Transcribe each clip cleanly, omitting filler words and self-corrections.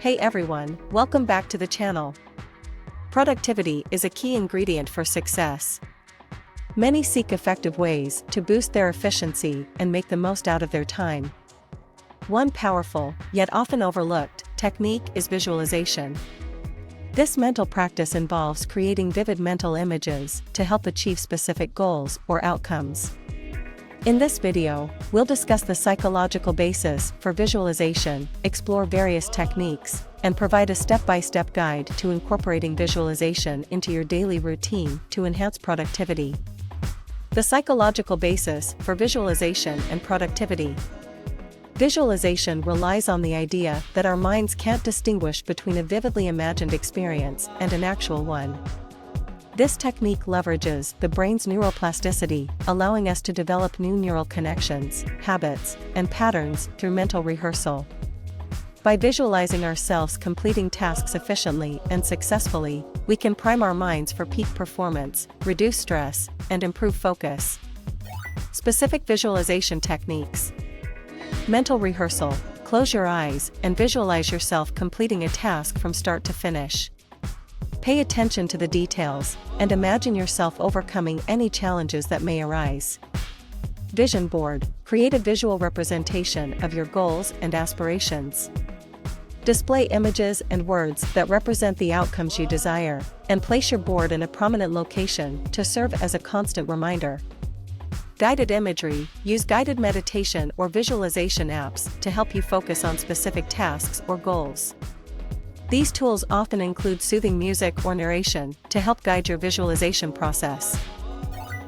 Hey everyone, welcome back to the channel. Productivity is a key ingredient for success. Many seek effective ways to boost their efficiency and make the most out of their time. One powerful, yet often overlooked, technique is visualization. This mental practice involves creating vivid mental images to help achieve specific goals or outcomes. In this video, we'll discuss the psychological basis for visualization, explore various techniques, and provide a step-by-step guide to incorporating visualization into your daily routine to enhance productivity. The psychological basis for visualization and productivity. Visualization relies on the idea that our minds can't distinguish between a vividly imagined experience and an actual one. This technique leverages the brain's neuroplasticity, allowing us to develop new neural connections, habits, and patterns through mental rehearsal. By visualizing ourselves completing tasks efficiently and successfully, we can prime our minds for peak performance, reduce stress, and improve focus. Specific visualization techniques. Mental rehearsal. Close your eyes and visualize yourself completing a task from start to finish. Pay attention to the details, and imagine yourself overcoming any challenges that may arise. Vision board. Create a visual representation of your goals and aspirations. Display images and words that represent the outcomes you desire, and place your board in a prominent location to serve as a constant reminder. Guided imagery. Use guided meditation or visualization apps to help you focus on specific tasks or goals. These tools often include soothing music or narration to help guide your visualization process.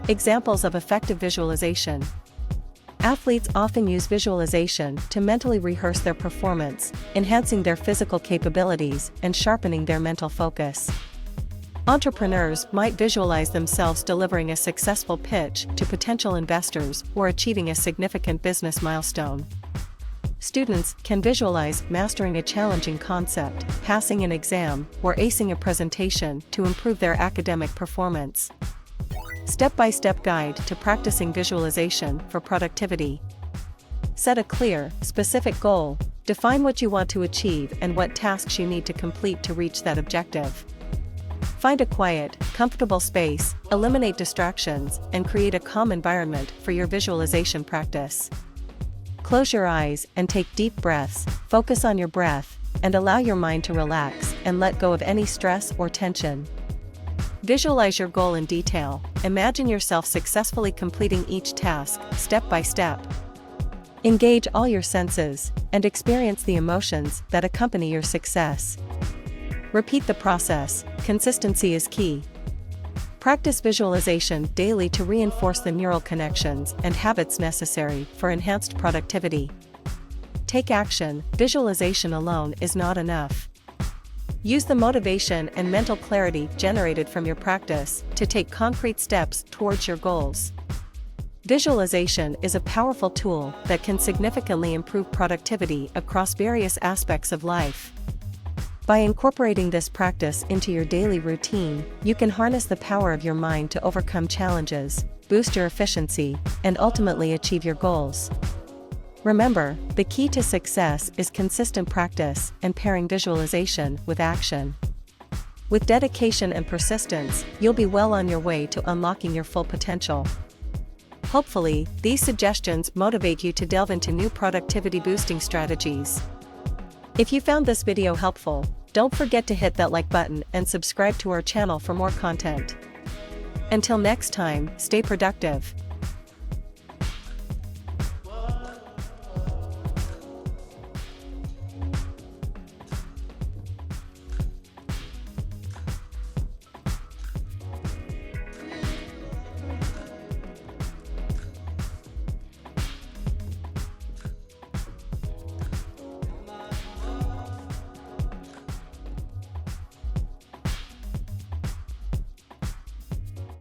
Examples of effective visualization. Athletes often use visualization to mentally rehearse their performance, enhancing their physical capabilities and sharpening their mental focus. Entrepreneurs might visualize themselves delivering a successful pitch to potential investors or achieving a significant business milestone. Students can visualize mastering a challenging concept, passing an exam, or acing a presentation to improve their academic performance. Step-by-step guide to practicing visualization for productivity. Set a clear, specific goal. Define what you want to achieve and what tasks you need to complete to reach that objective. Find a quiet, comfortable space, eliminate distractions, and create a calm environment for your visualization practice. Close your eyes and take deep breaths, focus on your breath, and allow your mind to relax and let go of any stress or tension. Visualize your goal in detail. Imagine yourself successfully completing each task, step by step. Engage all your senses, and experience the emotions that accompany your success. Repeat the process. Consistency is key. Practice visualization daily to reinforce the neural connections and habits necessary for enhanced productivity. Take action. Visualization alone is not enough. Use the motivation and mental clarity generated from your practice to take concrete steps towards your goals. Visualization is a powerful tool that can significantly improve productivity across various aspects of life. By incorporating this practice into your daily routine, you can harness the power of your mind to overcome challenges, boost your efficiency, and ultimately achieve your goals. Remember, the key to success is consistent practice and pairing visualization with action. With dedication and persistence, you'll be well on your way to unlocking your full potential. Hopefully, these suggestions motivate you to delve into new productivity-boosting strategies. If you found this video helpful, don't forget to hit that like button and subscribe to our channel for more content. Until next time, stay productive.